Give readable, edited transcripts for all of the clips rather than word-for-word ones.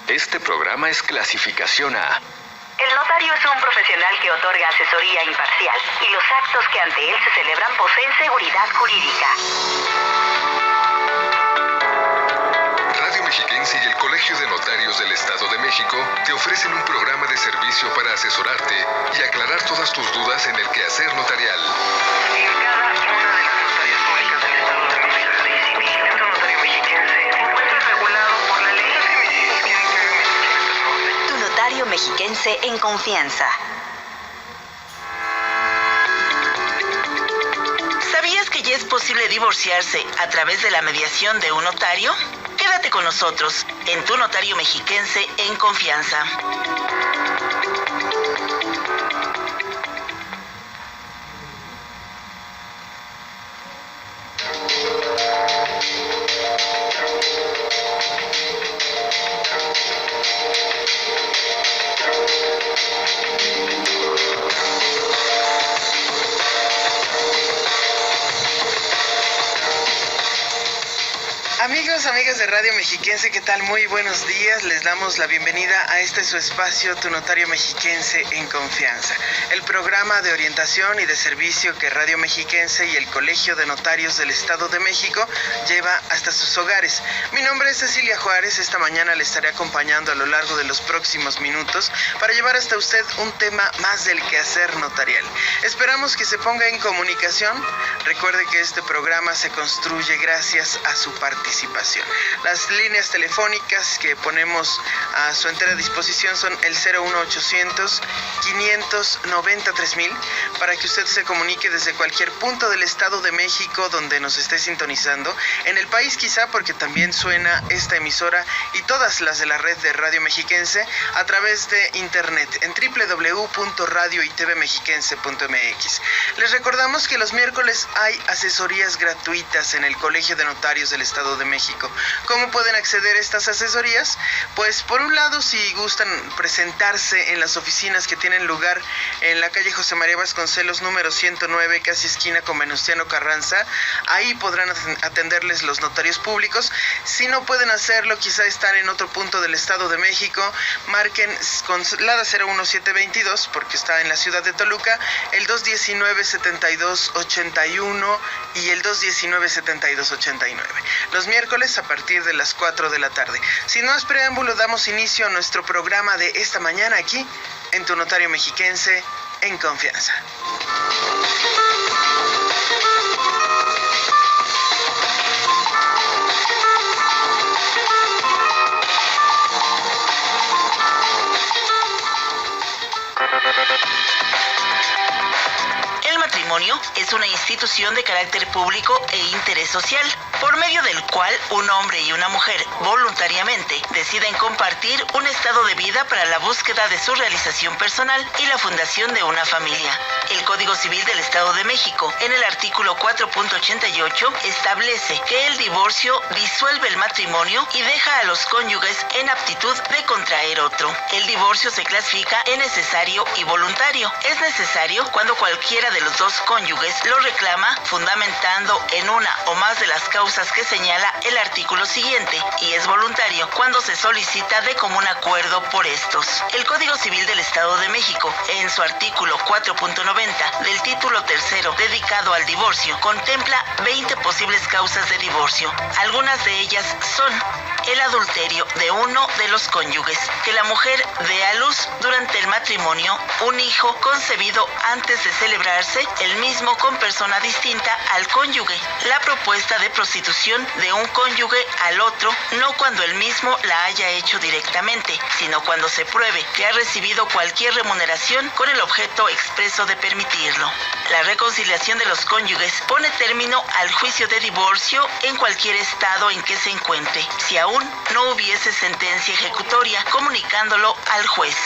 Este programa es clasificación A. El notario es un profesional que otorga asesoría imparcial y los actos que ante él se celebran poseen seguridad jurídica. Radio Mexiquense y el Colegio de Notarios del Estado de México te ofrecen un programa de servicio para asesorarte y aclarar todas tus dudas en el quehacer notarial. En cada una de las notarias públicas del Estado de México, la ley civil, el notario mexiquense se encuentra regulado por la ley. Tu notario mexiquense en confianza. ¿Sabías que ya es posible divorciarse a través de la mediación de un notario? Quédate con nosotros en Tu Notario Mexiquense en Confianza. Amigos, amigas de Radio Mexiquense, ¿qué tal? Muy buenos días. Les damos la bienvenida a este su espacio, Tu Notario Mexiquense en Confianza. El programa de orientación y de servicio que Radio Mexiquense y el Colegio de Notarios del Estado de México lleva hasta sus hogares. Mi nombre es Cecilia Juárez. Esta mañana le estaré acompañando a lo largo de los próximos minutos para llevar hasta usted un tema más del quehacer notarial. Esperamos que se ponga en comunicación. Recuerde que este programa se construye gracias a su participación. Las líneas telefónicas que ponemos a su entera disposición son el 01800 590 3000 para que usted se comunique desde cualquier punto del Estado de México donde nos esté sintonizando, en el país quizá, porque también suena esta emisora y todas las de la red de Radio Mexiquense a través de internet en www.radioitvmexiquense.mx. Les recordamos que los miércoles hay asesorías gratuitas en el Colegio de Notarios del Estado de México. ¿Cómo pueden acceder a estas asesorías? Pues por un lado, si gustan presentarse en las oficinas que tienen lugar en la calle José María Vasconcelos número 109, casi esquina con Venustiano Carranza, ahí podrán atenderles los notarios públicos. Si no pueden hacerlo, quizá están en otro punto del Estado de México, marquen con la 01722 porque está en la ciudad de Toluca, el 219-7281 y el 219-7289. Los miércoles a partir de las 4 de la tarde. Sin más preámbulo, damos inicio a nuestro programa de esta mañana aquí en Tu Notario Mexiquense en Confianza. El matrimonio es una institución de carácter público e interés social, por medio del cual un hombre y una mujer voluntariamente deciden compartir un estado de vida para la búsqueda de su realización personal y la fundación de una familia. El Código Civil del Estado de México, en el artículo 4.88, establece que el divorcio disuelve el matrimonio y deja a los cónyuges en aptitud de contraer otro. El divorcio se clasifica en necesario y voluntario. Es necesario cuando cualquiera de los dos cónyuges lo reclama, fundamentando en una o más de las causas que señala el artículo siguiente, y es voluntario cuando se solicita de común acuerdo por estos. El Código Civil del Estado de México, en su artículo 4.90 del título tercero dedicado al divorcio, contempla 20 posibles causas de divorcio. Algunas de ellas son el adulterio de uno de los cónyuges, que la mujer dé a luz durante el matrimonio un hijo concebido antes de celebrarse el mismo con persona distinta al cónyuge, la propuesta de prostitución de un cónyuge al otro, no cuando el mismo la haya hecho directamente, sino cuando se pruebe que ha recibido cualquier remuneración con el objeto expreso de permitirlo. La reconciliación de los cónyuges pone término al juicio de divorcio en cualquier estado en que se encuentre, si aún no hubiese sentencia ejecutoria, comunicándolo al juez.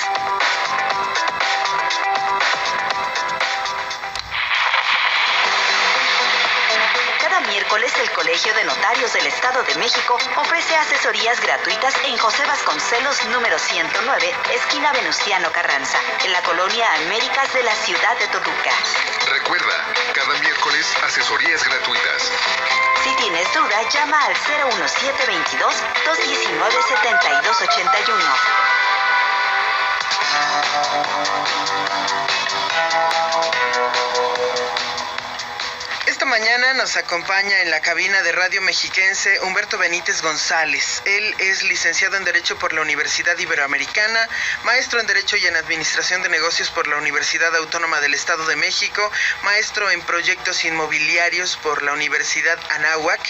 Cada miércoles el Colegio de Notarios del Estado de México ofrece asesorías gratuitas en José Vasconcelos número 109, esquina Venustiano Carranza, en la colonia Américas de la ciudad de Toluca. Recuerda, cada miércoles asesorías gratuitas. Si tienes duda, llama al 01722-219-7281. Esta mañana nos acompaña en la cabina de Radio Mexiquense Humberto Benítez González. Él es licenciado en Derecho por la Universidad Iberoamericana, maestro en Derecho y en Administración de Negocios por la Universidad Autónoma del Estado de México, maestro en Proyectos Inmobiliarios por la Universidad Anáhuac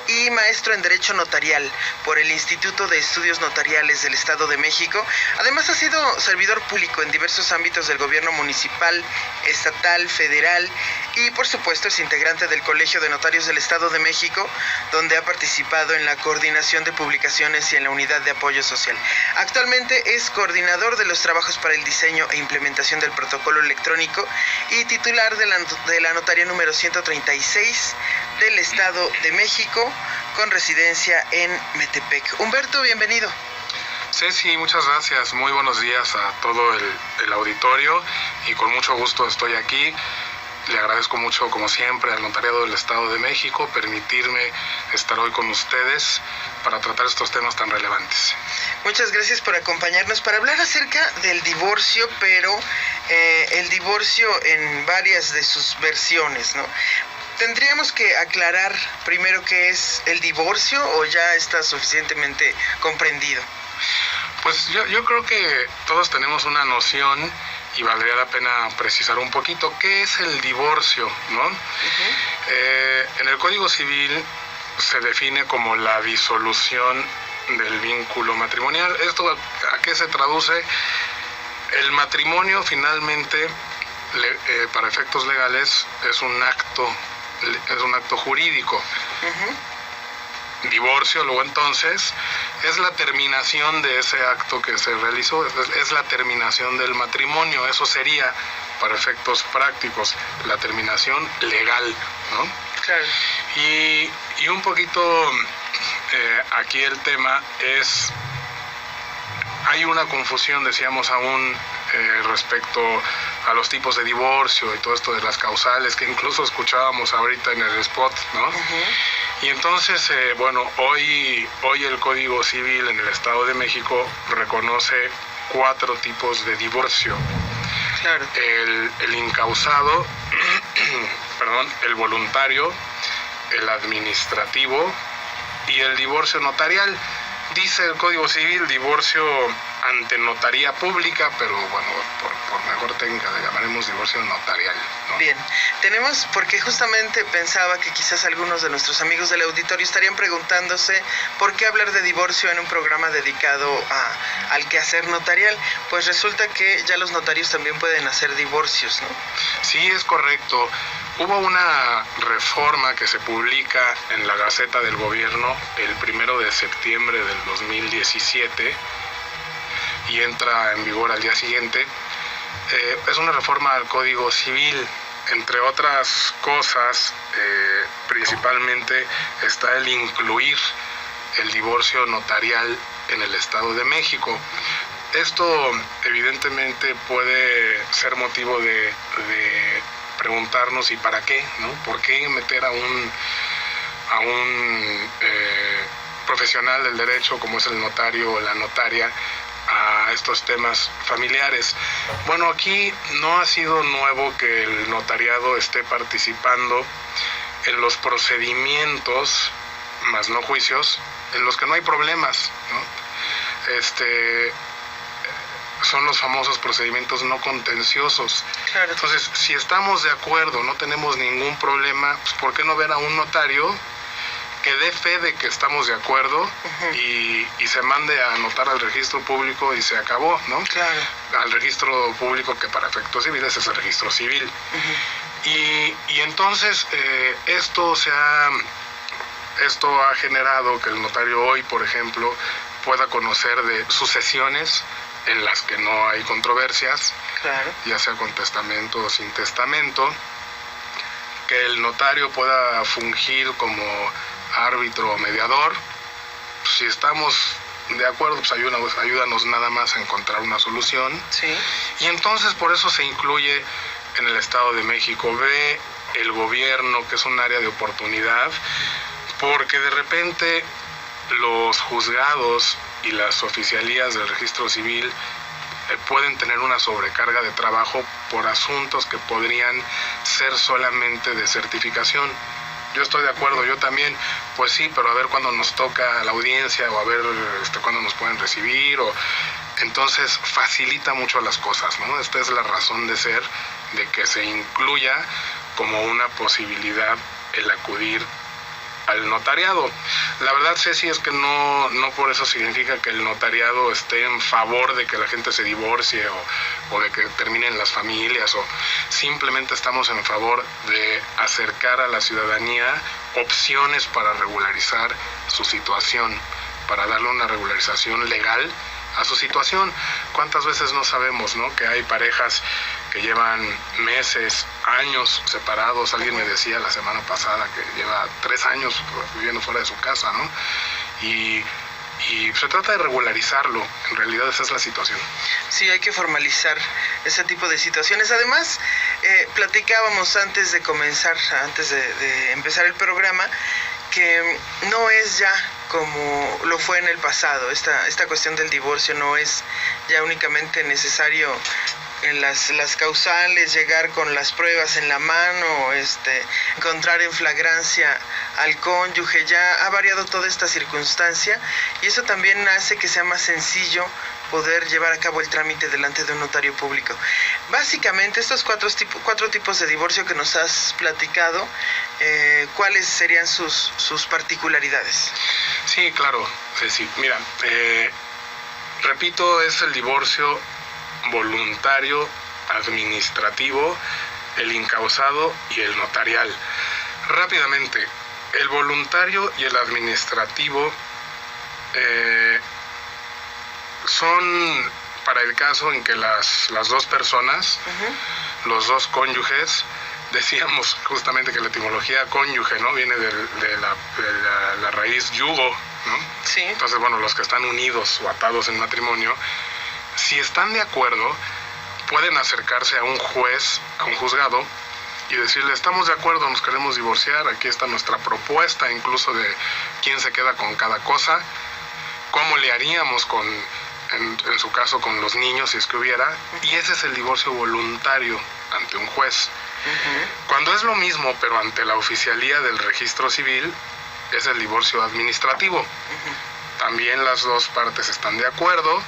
y maestro en Derecho Notarial por el Instituto de Estudios Notariales del Estado de México. Además ha sido servidor público en diversos ámbitos del gobierno municipal, estatal, federal y por supuesto es integrante del Colegio de Notarios del Estado de México, donde ha participado en la coordinación de publicaciones y en la unidad de apoyo social. Actualmente es coordinador de los trabajos para el diseño e implementación del protocolo electrónico y titular de la notaría número 136 del Estado de México, con residencia en Metepec. Humberto, bienvenido. Ceci, muchas gracias. Muy buenos días a todo el auditorio y con mucho gusto estoy aquí. Le agradezco mucho, como siempre, al Notariado del Estado de México permitirme estar hoy con ustedes para tratar estos temas tan relevantes. Muchas gracias por acompañarnos para hablar acerca del divorcio, pero el divorcio en varias de sus versiones, ¿no? Tendríamos que aclarar primero qué es el divorcio, o ya está suficientemente comprendido. Pues yo creo que todos tenemos una noción y valdría la pena precisar un poquito qué es el divorcio, ¿no? En el Código Civil se define como la disolución del vínculo matrimonial. ¿Esto a qué se traduce? El matrimonio finalmente, para efectos legales, es un acto jurídico. Divorcio, luego entonces, es la terminación de ese acto que se realizó, es la terminación del matrimonio. Eso sería, para efectos prácticos, la terminación legal, ¿no? Claro. Y un poquito aquí el tema es, hay una confusión, decíamos aún, respecto a los tipos de divorcio y todo esto de las causales, que incluso escuchábamos ahorita en el spot, ¿no? Y entonces, hoy el Código Civil en el Estado de México reconoce 4 tipos de divorcio. Claro. El incausado, el voluntario, el administrativo y el divorcio notarial. Dice el Código Civil divorcio ante notaría pública, pero bueno, por mejor técnica le llamaremos divorcio notarial, ¿no? Bien, tenemos, porque justamente pensaba que quizás algunos de nuestros amigos del auditorio estarían preguntándose por qué hablar de divorcio en un programa dedicado al quehacer notarial. Pues resulta que ya los notarios también pueden hacer divorcios, ¿no? Sí, es correcto. Hubo una reforma que se publica en la Gaceta del Gobierno el 1 de septiembre del 2017 y entra en vigor al día siguiente. Es una reforma al Código Civil. Entre otras cosas, principalmente está el incluir el divorcio notarial en el Estado de México. Esto evidentemente puede ser motivo de preguntarnos ¿y para qué? ¿No? ¿Por qué meter a un profesional del derecho como es el notario o la notaria a estos temas familiares? Bueno, aquí no ha sido nuevo que el notariado esté participando en los procedimientos, más no juicios, en los que no hay problemas, ¿no? Son los famosos procedimientos no contenciosos. Claro. Entonces, si estamos de acuerdo, no tenemos ningún problema, pues ¿por qué no ver a un notario que dé fe de que estamos de acuerdo y se mande a anotar al registro público y se acabó, ¿no? Claro. Al registro público, que para efectos civiles es el registro civil. Y entonces esto ha generado que el notario hoy, por ejemplo, pueda conocer de sucesiones en las que no hay controversias, claro, ya sea con testamento o sin testamento, que el notario pueda fungir como árbitro o mediador. Si estamos de acuerdo, pues ayúdanos nada más a encontrar una solución. Sí. Y entonces por eso se incluye en el Estado de México. Ve el gobierno que es un área de oportunidad, porque de repente los juzgados y las oficialías del registro civil pueden tener una sobrecarga de trabajo por asuntos que podrían ser solamente de certificación. Yo estoy de acuerdo, yo también, pues sí, pero a ver cuándo nos toca la audiencia, o a ver cuándo nos pueden recibir, o entonces facilita mucho las cosas, ¿no? Esta es la razón de ser de que se incluya como una posibilidad el acudir al notariado. La verdad, Ceci, es que no por eso significa que el notariado esté en favor de que la gente se divorcie o de que terminen las familias, o simplemente estamos en favor de acercar a la ciudadanía opciones para regularizar su situación, para darle una regularización legal a su situación. ¿Cuántas veces no sabemos, ¿no?, que hay parejas que llevan meses, años separados? Alguien me decía la semana pasada que lleva 3 años viviendo fuera de su casa, ¿no? Y se trata de regularizarlo. En realidad esa es la situación. Sí, hay que formalizar ese tipo de situaciones. Además, platicábamos antes de empezar el programa, que no es ya como lo fue en el pasado. Esta cuestión del divorcio no es ya únicamente necesario en las causales, llegar con las pruebas en la mano, encontrar en flagrancia al cónyuge. Ya ha variado toda esta circunstancia, y eso también hace que sea más sencillo poder llevar a cabo el trámite delante de un notario público. Básicamente, estos cuatro tipos de divorcio que nos has platicado, ¿cuáles serían sus particularidades? Sí, claro, Ceci. Mira, repito, es el divorcio voluntario, administrativo, el incausado y el notarial. Rápidamente, el voluntario y el administrativo son para el caso en que las dos personas, los dos cónyuges, decíamos justamente que la etimología cónyuge, ¿no?, viene de la raíz yugo, ¿no? Sí. Entonces, bueno, los que están unidos o atados en matrimonio, si están de acuerdo, pueden acercarse a un juez, a un juzgado, y decirle: estamos de acuerdo, nos queremos divorciar, aquí está nuestra propuesta, incluso de quién se queda con cada cosa, cómo le haríamos en su caso con los niños, si es que hubiera, y ese es el divorcio voluntario ante un juez. Cuando es lo mismo, pero ante la oficialía del registro civil, es el divorcio administrativo. También las dos partes están de acuerdo.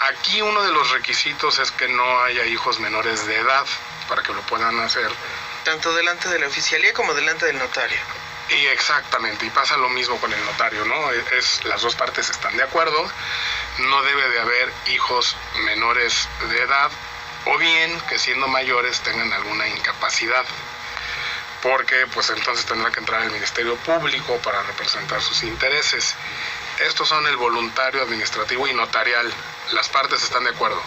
Aquí uno de los requisitos es que no haya hijos menores de edad para que lo puedan hacer. Tanto delante de la oficialía como delante del notario. Y exactamente, y pasa lo mismo con el notario, ¿no? Las dos partes están de acuerdo, no debe de haber hijos menores de edad, o bien que siendo mayores tengan alguna incapacidad, porque pues entonces tendrá que entrar el Ministerio Público para representar sus intereses. Estos son el voluntario, administrativo y notarial. Las partes están de acuerdo.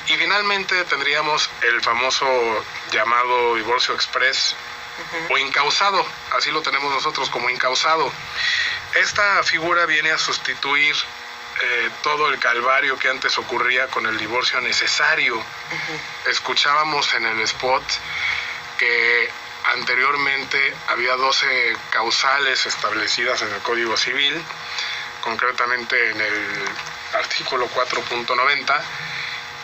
Y finalmente tendríamos el famoso llamado divorcio express o incausado. Así lo tenemos nosotros, como incausado. Esta figura viene a sustituir todo el calvario que antes ocurría con el divorcio necesario. Escuchábamos en el spot que anteriormente había 12 causales establecidas en el Código Civil, concretamente en el artículo 4.90,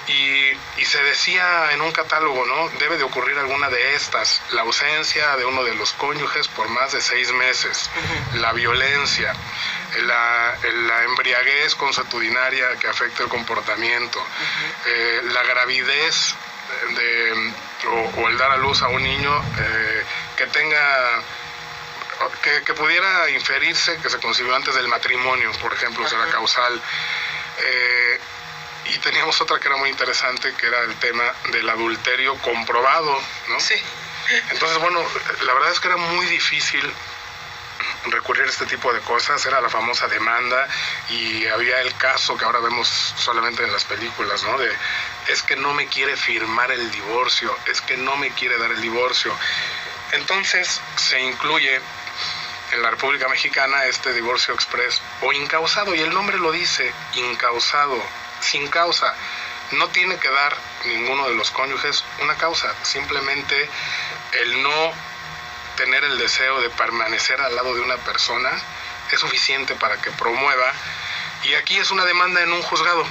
y se decía en un catálogo, ¿no?, debe de ocurrir alguna de estas: la ausencia de uno de los cónyuges por más de 6 meses, la violencia, la embriaguez consuetudinaria que afecta el comportamiento, la gravidez o el dar a luz a un niño que tenga, que pudiera inferirse que se concibió antes del matrimonio, por ejemplo, será causal. Y teníamos otra que era muy interesante, que era el tema del adulterio comprobado, ¿no? Sí. Entonces, bueno, la verdad es que era muy difícil recurrir a este tipo de cosas. Era la famosa demanda, y había el caso que ahora vemos solamente en las películas, ¿no?, de es que no me quiere firmar el divorcio, es que no me quiere dar el divorcio. Entonces se incluye en la República Mexicana este divorcio express o incausado, y el nombre lo dice, incausado, sin causa. No tiene que dar ninguno de los cónyuges una causa, simplemente el no tener el deseo de permanecer al lado de una persona es suficiente para que promueva, y aquí es una demanda en un juzgado,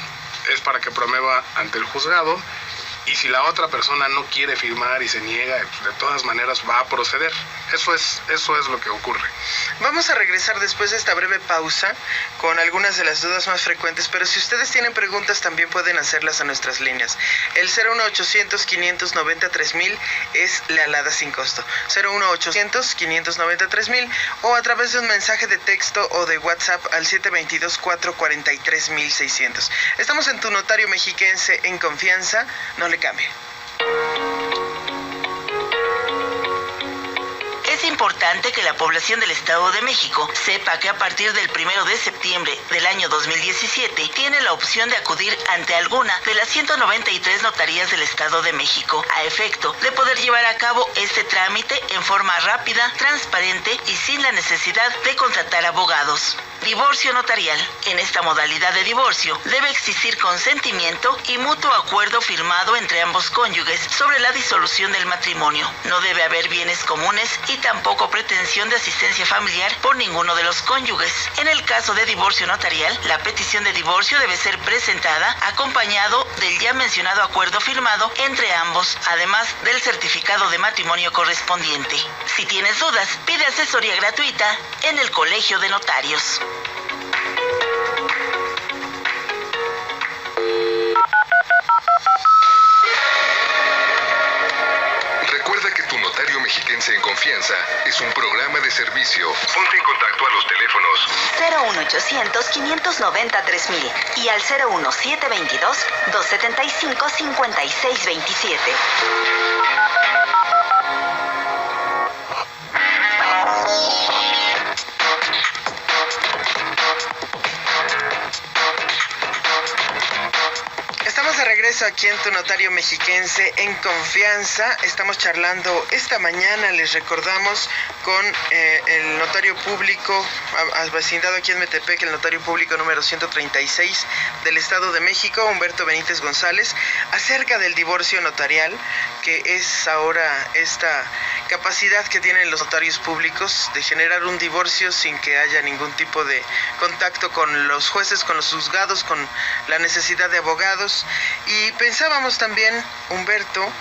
es para que promueva ante el juzgado, y si la otra persona no quiere firmar y se niega, de todas maneras va a proceder. Eso es lo que ocurre. Vamos a regresar después de esta breve pausa con algunas de las dudas más frecuentes, pero si ustedes tienen preguntas también pueden hacerlas a nuestras líneas. El 01800-590-3000 es la alada sin costo. 01800-590-3000 o a través de un mensaje de texto o de WhatsApp al 722-443-1600. Estamos en Tu Notario Mexiquense en confianza. No le cambie. Es importante que la población del Estado de México sepa que a partir del 1 de septiembre del año 2017 tiene la opción de acudir ante alguna de las 193 notarías del Estado de México a efecto de poder llevar a cabo este trámite en forma rápida, transparente y sin la necesidad de contratar abogados. Divorcio notarial. En esta modalidad de divorcio debe existir consentimiento y mutuo acuerdo firmado entre ambos cónyuges sobre la disolución del matrimonio. No debe haber bienes comunes y tampoco pretensión de asistencia familiar por ninguno de los cónyuges. En el caso de divorcio notarial, la petición de divorcio debe ser presentada acompañado del ya mencionado acuerdo firmado entre ambos, además del certificado de matrimonio correspondiente. Si tienes dudas, pide asesoría gratuita en el Colegio de Notarios. Recuerda que Tu Notario Mexiquense en Confianza es un programa de servicio. Ponte en contacto a los teléfonos 01800-590-3000 y al 01722-275-5627. Estamos de regreso aquí en Tu Notario Mexiquense en confianza. Estamos charlando esta mañana, les recordamos, con el notario público, vecindado aquí en Metepec, el notario público número 136 del Estado de México, Humberto Benítez González, acerca del divorcio notarial, que es ahora esta capacidad que tienen los notarios públicos de generar un divorcio sin que haya ningún tipo de contacto con los jueces, con los juzgados, con la necesidad de abogados. Y pensábamos también, Humberto,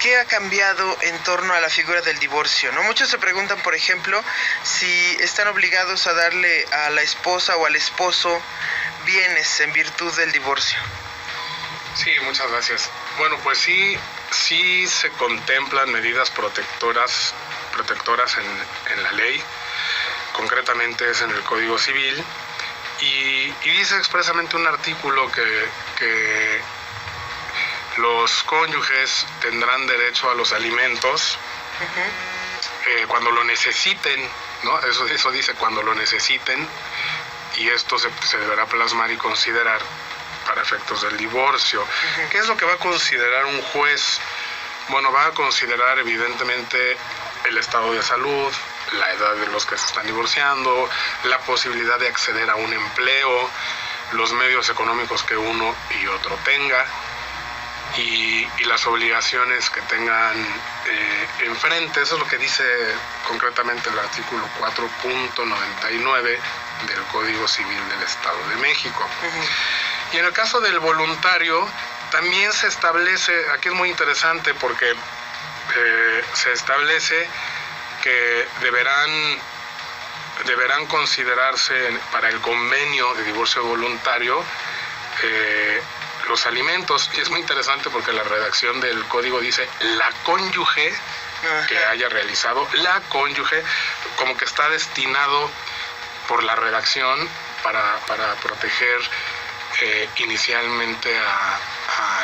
¿qué ha cambiado en torno a la figura del divorcio? ¿No? Muchos se preguntan, por ejemplo, si están obligados a darle a la esposa o al esposo bienes en virtud del divorcio. Sí, muchas gracias. Bueno, pues sí se contemplan medidas protectoras en la ley, concretamente es en el Código Civil, y dice expresamente un artículo que los cónyuges tendrán derecho a los alimentos cuando lo necesiten, ¿no? Eso dice cuando lo necesiten, y esto se deberá plasmar y considerar para efectos del divorcio. ¿Qué es lo que va a considerar un juez? Bueno, va a considerar evidentemente el estado de salud, la edad de los que se están divorciando, la posibilidad de acceder a un empleo, los medios económicos que uno y otro tenga, y las obligaciones que tengan enfrente. Eso es lo que dice concretamente el artículo 4.99 del Código Civil del Estado de México. Y en el caso del voluntario, también se establece, aquí es muy interesante porque se establece que deberán considerarse para el convenio de divorcio voluntario los alimentos. Y es muy interesante porque la redacción del código dice la cónyuge que haya realizado, la cónyuge, como que está destinado por la redacción para proteger inicialmente a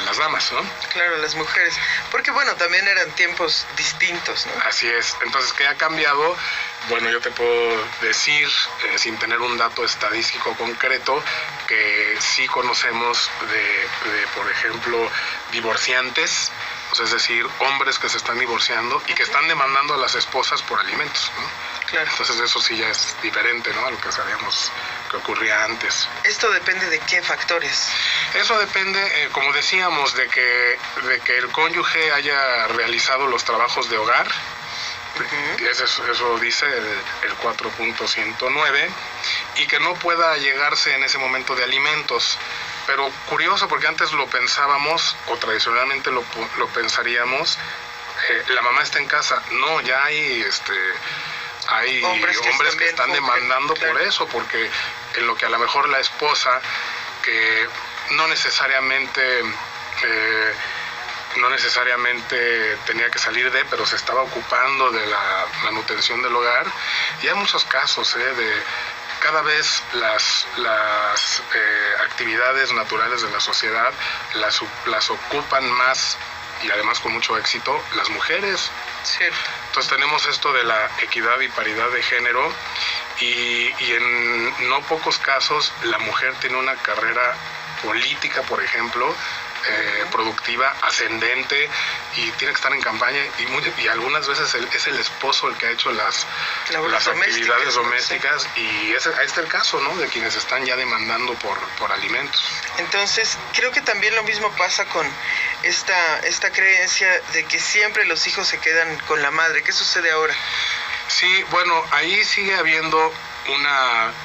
las damas, ¿no? Claro, las mujeres, porque bueno, también eran tiempos distintos, ¿no? Así es. Entonces, ¿qué ha cambiado? Bueno, yo te puedo decir, sin tener un dato estadístico concreto, que sí conocemos de por ejemplo, divorciantes, o sea, es decir, hombres que se están divorciando y que están demandando a las esposas por alimentos, ¿no? Claro. Entonces eso sí ya es diferente, ¿no?, a lo que sabíamos que ocurría antes. ¿Esto depende de qué factores? Eso depende, como decíamos, de que el cónyuge haya realizado los trabajos de hogar Eso dice el 4.109, y que no pueda llegarse en ese momento de alimentos. Pero curioso, porque antes lo pensábamos, o tradicionalmente lo pensaríamos, la mamá está en casa. No, ya hay hombres que están demandando por eso, porque en lo que a lo mejor la esposa, que no necesariamente tenía que salir pero se estaba ocupando de la manutención del hogar. Y hay muchos casos de cada vez las actividades naturales de la sociedad las ocupan más, y además con mucho éxito, las mujeres. Cierto. Entonces tenemos esto de la equidad y paridad de género, y en no pocos casos la mujer tiene una carrera política, por ejemplo, productiva, ascendente, y tiene que estar en campaña, y algunas veces es el esposo el que ha hecho las actividades domésticas, ¿no? Y ahí está el caso, ¿no?, de quienes están ya demandando por alimentos. Entonces, creo que también lo mismo pasa con esta creencia de que siempre los hijos se quedan con la madre. ¿Qué sucede ahora? Sí, bueno, ahí sigue habiendo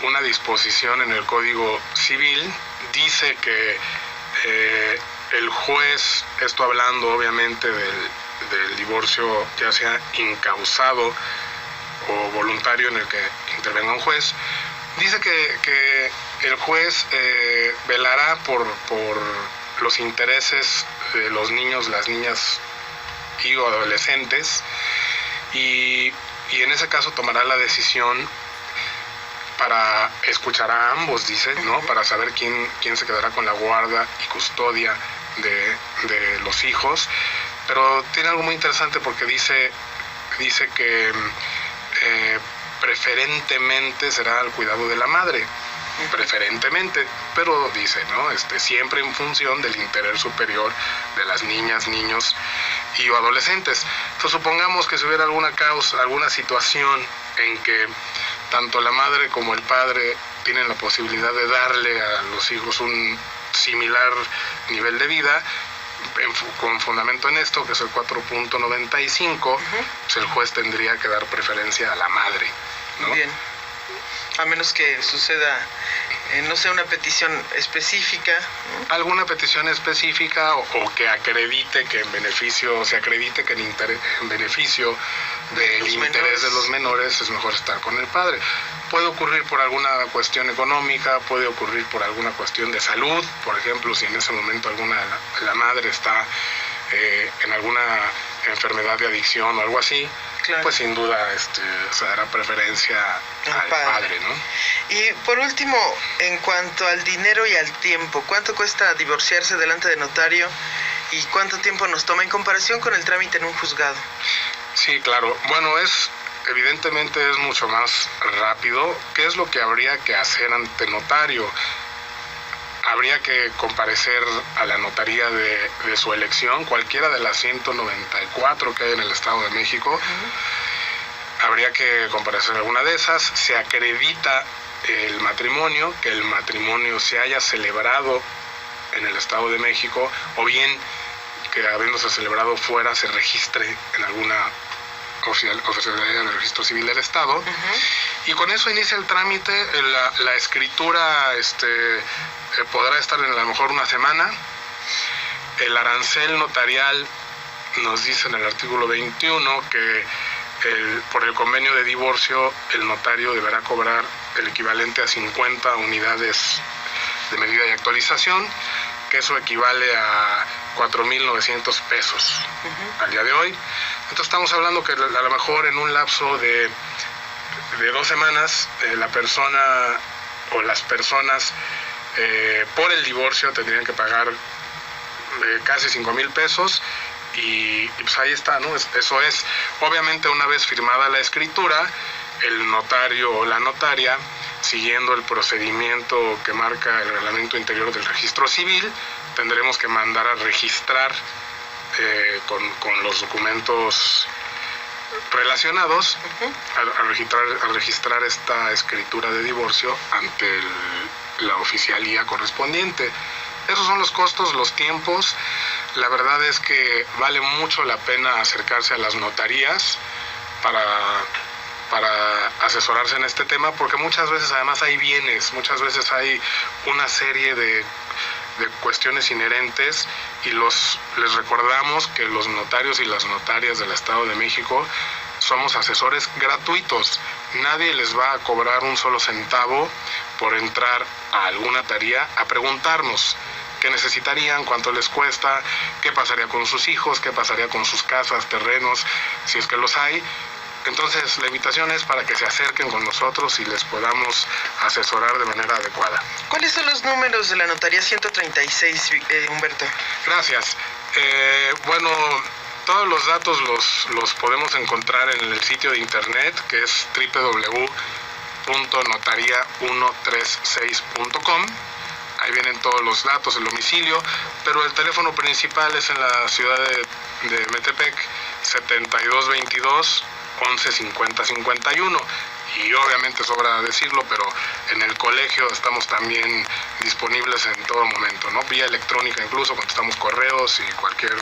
una disposición en el Código Civil. Dice que el juez, esto hablando obviamente del divorcio ya sea incausado o voluntario en el que intervenga un juez, dice que el juez velará por los intereses de los niños, las niñas y adolescentes, y en ese caso tomará la decisión para escuchar a ambos, dice, ¿no?, para saber quién se quedará con la guarda y custodia de los hijos. Pero tiene algo muy interesante, porque dice que preferentemente será al cuidado de la madre, preferentemente, pero dice, ¿no?, siempre en función del interés superior de las niñas, niños y adolescentes. Entonces, supongamos que si hubiera alguna situación en que tanto la madre como el padre tienen la posibilidad de darle a los hijos un similar nivel de vida, con fundamento en esto, que es el 4.95, pues el juez tendría que dar preferencia a la madre, ¿no? Bien. A menos que suceda, no sé, una petición específica, ¿no? Alguna petición específica, o que acredite que en beneficio del interés de los menores es mejor estar con el padre. Puede ocurrir por alguna cuestión económica, puede ocurrir por alguna cuestión de salud, por ejemplo, si en ese momento la madre está en alguna enfermedad de adicción o algo así. Claro. Pues sin duda se dará preferencia al padre, ¿no? Y por último, en cuanto al dinero y al tiempo, ¿cuánto cuesta divorciarse delante de notario y cuánto tiempo nos toma en comparación con el trámite en un juzgado? Sí, claro. Bueno, evidentemente es mucho más rápido. ¿Qué es lo que habría que hacer ante notario? Habría que comparecer a la notaría de su elección, cualquiera de las 194 que hay en el Estado de México. Habría que comparecer a alguna de esas. Se acredita el matrimonio, que el matrimonio se haya celebrado en el Estado de México, o bien que habiéndose celebrado fuera se registre en alguna oficialidad del registro civil del Estado. Y con eso inicia el trámite. La escritura podrá estar en a lo mejor una semana. El arancel notarial nos dice en el artículo 21 que por el convenio de divorcio el notario deberá cobrar el equivalente a 50 unidades de medida y actualización, que eso equivale a 4,900 pesos al día de hoy. Entonces estamos hablando que a lo mejor en un lapso de 2 semanas la persona o las personas por el divorcio tendrían que pagar casi 5,000 pesos, y pues ahí está, ¿no? Eso es, obviamente, una vez firmada la escritura, el notario o la notaria, siguiendo el procedimiento que marca el reglamento interior del registro civil, tendremos que mandar a registrar con los documentos relacionados, a registrar esta escritura de divorcio ante la oficialía correspondiente. Esos son los costos, los tiempos. La verdad es que vale mucho la pena acercarse a las notarías. para asesorarse en este tema, porque muchas veces además hay bienes, muchas veces hay una serie de cuestiones inherentes y les recordamos que los notarios y las notarias del Estado de México somos asesores gratuitos. Nadie les va a cobrar un solo centavo por entrar a alguna tarea a preguntarnos qué necesitarían, cuánto les cuesta, qué pasaría con sus hijos, qué pasaría con sus casas, terrenos, si es que los hay. Entonces, la invitación es para que se acerquen con nosotros y les podamos asesorar de manera adecuada. ¿Cuáles son los números de la notaría 136, Humberto? Gracias. Bueno, todos los datos los podemos encontrar en el sitio de internet, que es www.notaria136.com. Ahí vienen todos los datos, el domicilio, pero el teléfono principal es en la ciudad de Metepec, 7222 11 50 51, y obviamente sobra decirlo, pero en el colegio estamos también disponibles en todo momento, ¿no? Vía electrónica incluso, contestamos correos y cualquier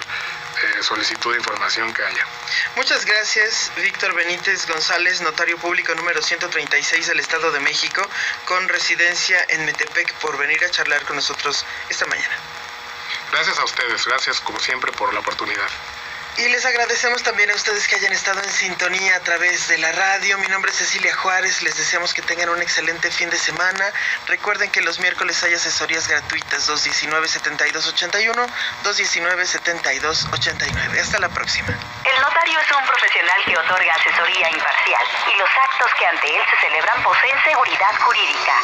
solicitud de información que haya. Muchas gracias, Víctor Benítez González, notario público número 136 del Estado de México, con residencia en Metepec, por venir a charlar con nosotros esta mañana. Gracias a ustedes, gracias como siempre por la oportunidad. Y les agradecemos también a ustedes que hayan estado en sintonía a través de la radio. Mi nombre es Cecilia Juárez, les deseamos que tengan un excelente fin de semana. Recuerden que los miércoles hay asesorías gratuitas, 219-7281, 219-7289. Hasta la próxima. El notario es un profesional que otorga asesoría imparcial y los actos que ante él se celebran poseen seguridad jurídica.